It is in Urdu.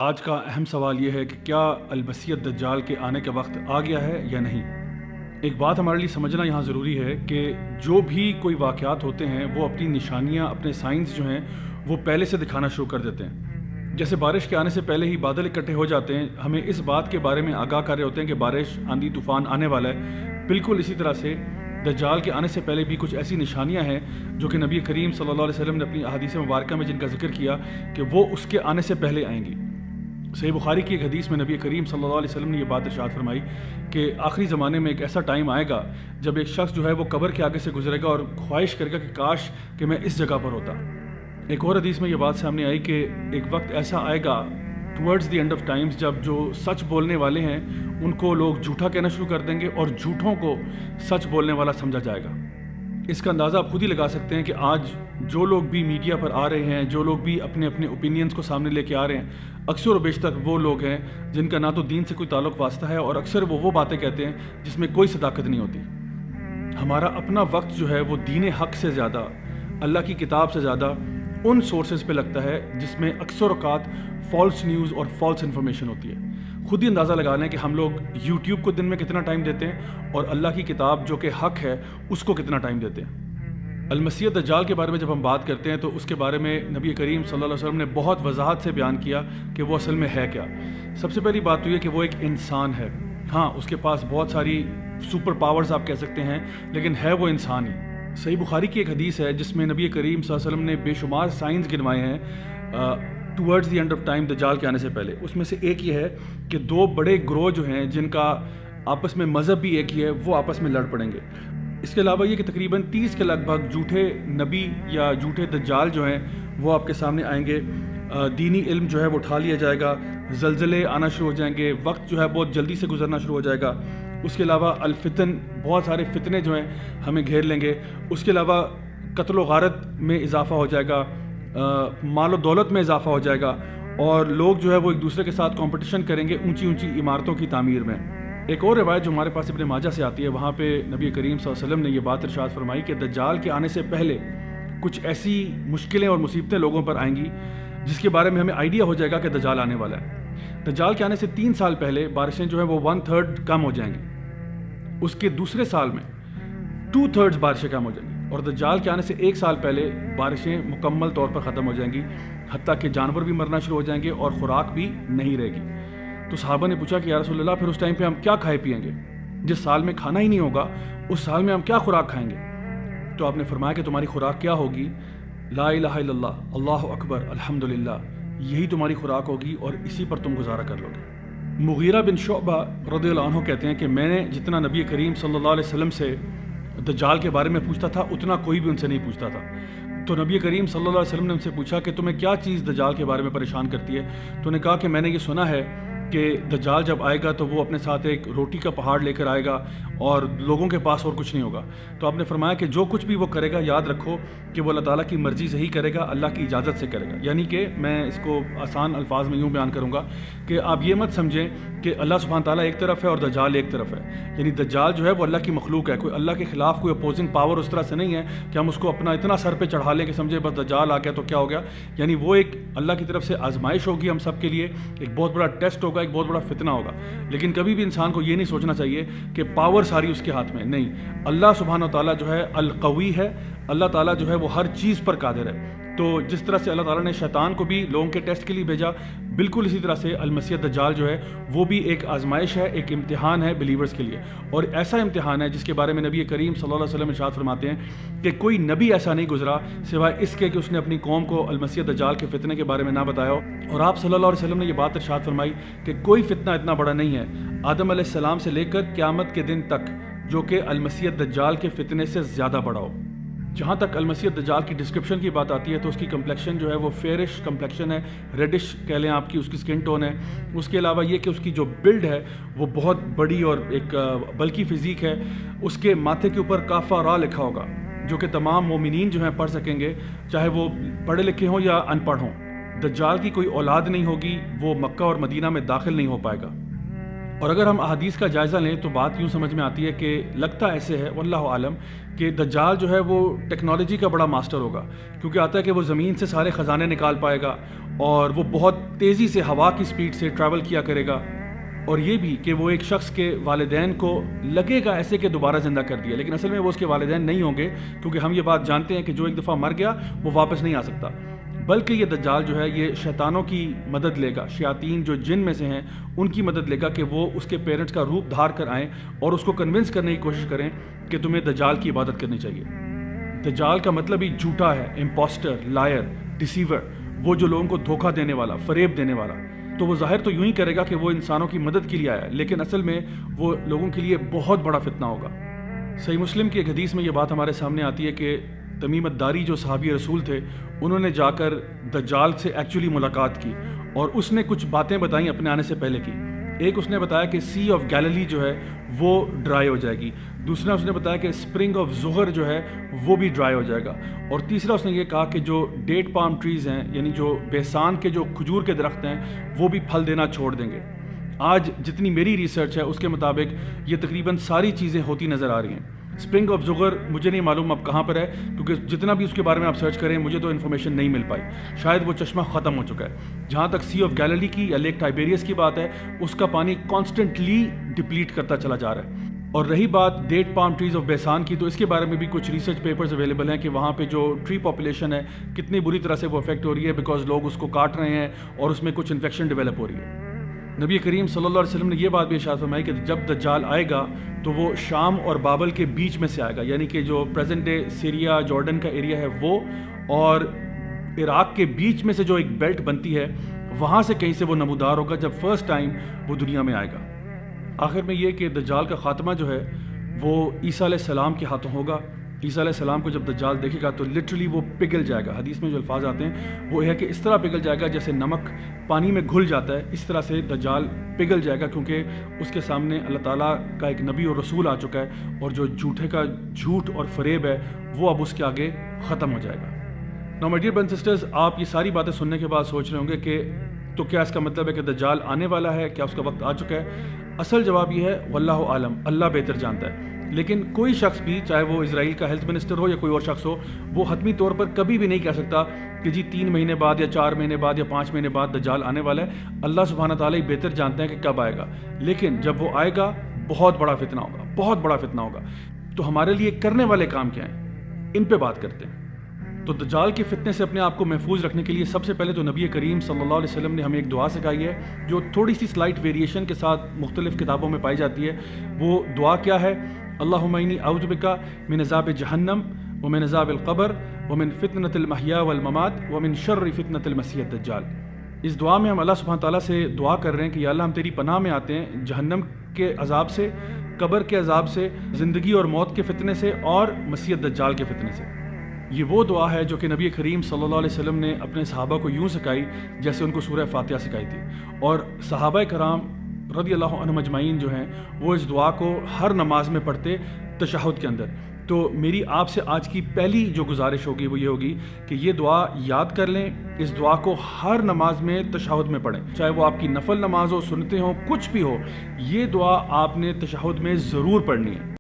آج کا اہم سوال یہ ہے کہ کیا المسیح الدجال کے آنے کا وقت آ گیا ہے یا نہیں۔ ایک بات ہمارے لیے سمجھنا یہاں ضروری ہے کہ جو بھی کوئی واقعات ہوتے ہیں وہ اپنی نشانیاں، اپنے سائنس جو ہیں وہ پہلے سے دکھانا شروع کر دیتے ہیں۔ جیسے بارش کے آنے سے پہلے ہی بادل اکٹھے ہو جاتے ہیں، ہمیں اس بات کے بارے میں آگاہ کر رہے ہوتے ہیں کہ بارش، آندھی، طوفان آنے والا ہے۔ بالکل اسی طرح سے دجال کے آنے سے پہلے بھی کچھ ایسی نشانیاں ہیں جو کہ نبی کریم صلی اللہ علیہ وسلم نے اپنی احادیث مبارکہ میں جن کا ذکر کیا کہ وہ اس کے آنے سے پہلے آئیں گی۔ صحیح بخاری کی ایک حدیث میں نبی کریم صلی اللہ علیہ وسلم نے یہ بات ارشاد فرمائی کہ آخری زمانے میں ایک ایسا ٹائم آئے گا جب ایک شخص جو ہے وہ قبر کے آگے سے گزرے گا اور خواہش کرے گا کہ کاش کہ میں اس جگہ پر ہوتا۔ ایک اور حدیث میں یہ بات سامنے آئی کہ ایک وقت ایسا آئے گا towards the end of times جب جو سچ بولنے والے ہیں ان کو لوگ جھوٹا کہنا شروع کر دیں گے اور جھوٹوں کو سچ بولنے والا سمجھا جائے گا۔ اس کا اندازہ آپ خود ہی لگا سکتے ہیں کہ آج جو لوگ بھی میڈیا پر آ رہے ہیں، جو لوگ بھی اپنے اوپینینز کو سامنے لے کے آ رہے ہیں، اکثر و بیشتر وہ لوگ ہیں جن کا نہ تو دین سے کوئی تعلق واسطہ ہے اور اکثر وہ باتیں کہتے ہیں جس میں کوئی صداقت نہیں ہوتی۔ ہمارا اپنا وقت جو ہے وہ دین حق سے زیادہ، اللہ کی کتاب سے زیادہ ان سورسز پہ لگتا ہے جس میں اکثر اوقات فالس نیوز اور فالس انفارمیشن ہوتی ہے۔ خود ہی اندازہ لگا لیں کہ ہم لوگ یوٹیوب کو دن میں کتنا ٹائم دیتے ہیں اور اللہ کی کتاب جو کہ حق ہے اس کو کتنا ٹائم دیتے ہیں۔ المسیح الدجال کے بارے میں جب ہم بات کرتے ہیں تو اس کے بارے میں نبی کریم صلی اللہ علیہ وسلم نے بہت وضاحت سے بیان کیا کہ وہ اصل میں ہے کیا۔ سب سے پہلی بات تو یہ کہ وہ ایک انسان ہے۔ ہاں، اس کے پاس بہت ساری سپر پاورز آپ کہہ سکتے ہیں، لیکن ہے وہ انسان ہی۔ صحیح بخاری کی ایک حدیث ہے جس میں نبی کریم صلی اللہ علیہ وسلم نے بے شمار سائنس گنوائے ہیں towards the end of time دجال کے آنے سے پہلے۔ اس میں سے ایک یہ ہے کہ دو بڑے گروہ جو ہیں جن کا آپس میں مذہب بھی ایک ہی ہے وہ آپس میں لڑ پڑیں گے۔ اس کے علاوہ یہ کہ تقریباً 30 کے لگ بھگ جھوٹے نبی یا جھوٹے دجال جو ہیں وہ آپ کے سامنے آئیں گے۔ دینی علم جو ہے وہ اٹھا لیا جائے گا، زلزلے آنا شروع ہو جائیں گے، وقت جو ہے بہت جلدی سے گزرنا شروع ہو جائے گا۔ اس کے علاوہ الفتن، بہت سارے فتنے جو ہیں ہمیں گھیر لیں گے۔ اس کے علاوہ قتل و غارت میں اضافہ ہو جائے گا، مال و دولت میں اضافہ ہو جائے گا، اور لوگ جو ہے وہ ایک دوسرے کے ساتھ کمپٹیشن کریں گے اونچی اونچی عمارتوں کی تعمیر میں۔ ایک اور روایت جو ہمارے پاس ابن ماجہ سے آتی ہے، وہاں پہ نبی کریم صلی اللہ علیہ وسلم نے یہ بات ارشاد فرمائی کہ دجال کے آنے سے پہلے کچھ ایسی مشکلیں اور مصیبتیں لوگوں پر آئیں گی جس کے بارے میں ہمیں آئیڈیا ہو جائے گا کہ دجال آنے والا ہے۔ دجال کے آنے سے 3 سال پہلے بارشیں جو ہیں وہ 1/3 کم ہو جائیں گی، اس کے دوسرے سال میں 2/3 بارشیں کم ہو جائیں گی، اور دجال کے آنے سے 1 سال پہلے بارشیں مکمل طور پر ختم ہو جائیں گی، حتیٰ کہ جانور بھی مرنا شروع ہو جائیں گے اور خوراک بھی نہیں رہے گی۔ تو صحابہ نے پوچھا کہ یا رسول اللہ، پھر اس ٹائم پہ ہم کیا کھائے پیئیں گے؟ جس سال میں کھانا ہی نہیں ہوگا اس سال میں ہم کیا خوراک کھائیں گے؟ تو آپ نے فرمایا کہ تمہاری خوراک کیا ہوگی؟ لا الہ الا اللہ، اللہ اکبر، الحمدللہ، یہی تمہاری خوراک ہوگی اور اسی پر تم گزارا کر لو گے۔ مغیرہ بن شعبہ رضی اللہ عنہ کہتے ہیں کہ میں نے جتنا نبی کریم صلی اللہ علیہ وسلم سے دجال کے بارے میں پوچھتا تھا اتنا کوئی بھی ان سے نہیں پوچھتا تھا۔ تو نبی کریم صلی اللہ علیہ وسلم نے ان سے پوچھا کہ تمہیں کیا چیز دجال کے بارے میں پریشان کرتی ہے؟ تو انہوں نے کہا کہ میں نے یہ سنا ہے کہ دجال جب آئے گا تو وہ اپنے ساتھ ایک روٹی کا پہاڑ لے کر آئے گا اور لوگوں کے پاس اور کچھ نہیں ہوگا۔ تو آپ نے فرمایا کہ جو کچھ بھی وہ کرے گا یاد رکھو کہ وہ اللہ تعالیٰ کی مرضی سے ہی کرے گا، اللہ کی اجازت سے کرے گا۔ یعنی کہ میں اس کو آسان الفاظ میں یوں بیان کروں گا کہ آپ یہ مت سمجھیں کہ اللہ سبحانہ تعالیٰ ایک طرف ہے اور دجال ایک طرف ہے۔ یعنی دجال جو ہے وہ اللہ کی مخلوق ہے، کوئی اللہ کے خلاف کوئی اپوزنگ پاور اس طرح سے نہیں ہے کہ ہم اس کو اپنا اتنا سر پہ چڑھا لیں کہ سمجھے بس دجال آ گیا تو کیا ہو گیا۔ یعنی وہ ایک اللہ کی طرف سے آزمائش ہوگی ہم سب کے لیے، ایک بہت بڑا ٹیسٹ ہوگا، ایک بہت بڑا فتنہ ہوگا۔ لیکن کبھی بھی انسان کو یہ نہیں سوچنا چاہیے کہ پاور ساری اس کے ہاتھ میں نہیں۔ اللہ سبحانہ تعالیٰ جو ہے القوی ہے، اللہ تعالیٰ جو ہے وہ ہر چیز پر قادر ہے۔ تو جس طرح سے اللہ تعالیٰ نے شیطان کو بھی لوگوں کے ٹیسٹ کے لیے بھیجا، بالکل اسی طرح سے المسیح الدجال جو ہے وہ بھی ایک آزمائش ہے، ایک امتحان ہے بلیورز کے لیے، اور ایسا امتحان ہے جس کے بارے میں نبی کریم صلی اللہ علیہ وسلم ارشاد فرماتے ہیں کہ کوئی نبی ایسا نہیں گزرا سوائے اس کے کہ اس نے اپنی قوم کو المسیح الدجال کے فتنے کے بارے میں نہ بتایا ہو۔ اور آپ صلی اللہ علیہ وسلم نے یہ بات ارشاد فرمائی کہ کوئی فتنہ اتنا بڑا نہیں ہے آدم علیہ السلام سے لے کر قیامت کے دن تک جو کہ المسیح الدجال کے فتنے سے زیادہ بڑا ہو۔ جہاں تک المسیح الدجال کی ڈسکرپشن کی بات آتی ہے تو اس کی کمپلیکشن جو ہے وہ فیئرش کمپلیکشن ہے، ریڈش کہہ لیں آپ کی، اس کی سکن ٹون ہے۔ اس کے علاوہ یہ کہ اس کی جو بلڈ ہے وہ بہت بڑی اور ایک بلکی فزیک ہے۔ اس کے ماتھے کے اوپر کافہ را لکھا ہوگا جو کہ تمام مومنین جو ہیں پڑھ سکیں گے، چاہے وہ پڑھے لکھے ہوں یا ان پڑھ ہوں۔ دجال کی کوئی اولاد نہیں ہوگی، وہ مکہ اور مدینہ میں داخل نہیں ہو پائے گا۔ اور اگر ہم احادیث کا جائزہ لیں تو بات یوں سمجھ میں آتی ہے کہ لگتا ایسے ہے واللہ عالم کہ دجال جو ہے وہ ٹیکنالوجی کا بڑا ماسٹر ہوگا، کیونکہ آتا ہے کہ وہ زمین سے سارے خزانے نکال پائے گا، اور وہ بہت تیزی سے ہوا کی سپیڈ سے ٹریول کیا کرے گا، اور یہ بھی کہ وہ ایک شخص کے والدین کو لگے گا ایسے کہ دوبارہ زندہ کر دیا، لیکن اصل میں وہ اس کے والدین نہیں ہوں گے، کیونکہ ہم یہ بات جانتے ہیں کہ جو ایک دفعہ مر گیا وہ واپس نہیں آ سکتا، بلکہ یہ دجال جو ہے یہ شیطانوں کی مدد لے گا، شیاطین جو جن میں سے ہیں ان کی مدد لے گا کہ وہ اس کے پیرنٹس کا روپ دھار کر آئیں اور اس کو کنونس کرنے کی کوشش کریں کہ تمہیں دجال کی عبادت کرنی چاہیے۔ دجال کا مطلب ہی جھوٹا ہے، امپوسٹر، لائر، ڈیسیور، وہ جو لوگوں کو دھوکہ دینے والا، فریب دینے والا۔ تو وہ ظاہر تو یوں ہی کرے گا کہ وہ انسانوں کی مدد کے لیے آیا ہے، لیکن اصل میں وہ لوگوں کے لیے بہت بڑا فتنہ ہوگا۔ صحیح مسلم کی ایک حدیث میں یہ بات ہمارے سامنے آتی ہے کہ تمیم الداری جو صحابی رسول تھے انہوں نے جا کر دجال سے ایکچولی ملاقات کی، اور اس نے کچھ باتیں بتائیں اپنے آنے سے پہلے کی۔ ایک اس نے بتایا کہ سی آف گیلیلی جو ہے وہ ڈرائی ہو جائے گی، دوسرا اس نے بتایا کہ اسپرنگ آف زہر جو ہے وہ بھی ڈرائی ہو جائے گا، اور تیسرا اس نے یہ کہا کہ جو ڈیٹ پام ٹریز ہیں یعنی جو بیسان کے جو کھجور کے درخت ہیں وہ بھی پھل دینا چھوڑ دیں گے۔ آج جتنی میری ریسرچ ہے اس کے مطابق یہ تقریباً ساری چیزیں ہوتی نظر آ رہی ہیں۔ اسپرنگ آف زغر مجھے نہیں معلوم اب کہاں پر ہے، کیونکہ جتنا بھی اس کے بارے میں آپ سرچ کریں مجھے تو انفارمیشن نہیں مل پائی، شاید وہ چشمہ ختم ہو چکا ہے۔ جہاں تک سی آف گیلیلی کی یا لیک ٹائبیریس کی بات ہے، اس کا پانی کانسٹنٹلی ڈپلیٹ کرتا چلا جا رہا ہے۔ اور رہی بات ڈیٹ پام ٹریز آف بیسان کی، تو اس کے بارے میں بھی کچھ ریسرچ پیپرز اویلیبل ہیں کہ وہاں پہ جو ٹری پاپولیشن ہے کتنی بری طرح سے وہ افیکٹ ہو رہی ہے، بیکاز لوگ اس کو کاٹ رہے ہیں اور اس میں کچھ انفیکشن ڈیولپ ہو رہی ہے۔ نبی کریم صلی اللہ علیہ وسلم نے یہ بات بھی ارشاد فرمائی کہ جب دجال آئے گا تو وہ شام اور بابل کے بیچ میں سے آئے گا، یعنی کہ جو پریزنٹ ڈے سیریا جارڈن کا ایریا ہے وہ، اور عراق کے بیچ میں سے جو ایک بیلٹ بنتی ہے وہاں سے کہیں سے وہ نمودار ہوگا جب فرسٹ ٹائم وہ دنیا میں آئے گا۔ آخر میں یہ کہ دجال کا خاتمہ جو ہے وہ عیسیٰ علیہ السلام کے ہاتھوں ہوگا۔ عیسیٰ علیہ السلام کو جب دجال دیکھے گا تو لٹرلی وہ پگھل جائے گا۔ حدیث میں جو الفاظ آتے ہیں وہ یہ ہے کہ اس طرح پگھل جائے گا جیسے نمک پانی میں گھل جاتا ہے، اس طرح سے دجال پگھل جائے گا، کیونکہ اس کے سامنے اللہ تعالیٰ کا ایک نبی اور رسول آ چکا ہے، اور جو جھوٹے کا جھوٹ اور فریب ہے وہ اب اس کے آگے ختم ہو جائے گا۔ Now my dear brothers and sisters, آپ یہ ساری باتیں سننے کے بعد سوچ رہے ہوں گے کہ تو کیا اس کا مطلب ہے کہ دجال آنے والا ہے، کیا اس کا وقت آ چکا ہے؟ اصل جواب یہ ہے واللہ عالم، اللہ بہتر جانتا ہے، لیکن کوئی شخص بھی، چاہے وہ اسرائیل کا ہیلتھ منسٹر ہو یا کوئی اور شخص ہو، وہ حتمی طور پر کبھی بھی نہیں کہہ سکتا کہ جی 3 مہینے بعد یا 4 مہینے بعد یا 5 مہینے بعد دجال آنے والا ہے۔ اللہ سبحانہ تعالیٰ ہی بہتر جانتے ہیں کہ کب آئے گا، لیکن جب وہ آئے گا بہت بڑا فتنہ ہوگا، بہت بڑا فتنہ ہوگا۔ تو ہمارے لیے کرنے والے کام کیا ہیں، ان پہ بات کرتے ہیں۔ تو دجال کے فتنے سے اپنے آپ کو محفوظ رکھنے کے لیے سب سے پہلے تو نبی کریم صلی اللہ علیہ وسلم نے ہمیں ایک دعا سکھائی ہے جو تھوڑی سی سلائٹ ویریشن کے ساتھ مختلف کتابوں میں پائی جاتی ہے۔ وہ دعا کیا ہے؟ اللہم انی اعوذ بک من عذاب جہنم ومن عذاب القبر ومن فتنۃ المحیا والممات ومن شر فتنۃ المسیح الدجال۔ اس دعا میں ہم اللہ سبحانہ تعالیٰ سے دعا کر رہے ہیں کہ یا اللہ ہم تیری پناہ میں آتے ہیں جہنم کے عذاب سے، قبر کے عذاب سے، زندگی اور موت کے فتنے سے، اور مسیح الدجال کے فتنے سے۔ یہ وہ دعا ہے جو کہ نبی کریم صلی اللہ علیہ وسلم نے اپنے صحابہ کو یوں سکھائی جیسے ان کو سورہ فاتحہ سکھائی تھی، اور صحابہ کرام رضی اللہ عنہم اجمعین جو ہیں وہ اس دعا کو ہر نماز میں پڑھتے تشہد کے اندر۔ تو میری آپ سے آج کی پہلی جو گزارش ہوگی وہ یہ ہوگی کہ یہ دعا یاد کر لیں، اس دعا کو ہر نماز میں تشہد میں پڑھیں، چاہے وہ آپ کی نفل نماز ہو، سنتیں ہوں، کچھ بھی ہو، یہ دعا آپ نے تشہد میں ضرور پڑھنی ہے۔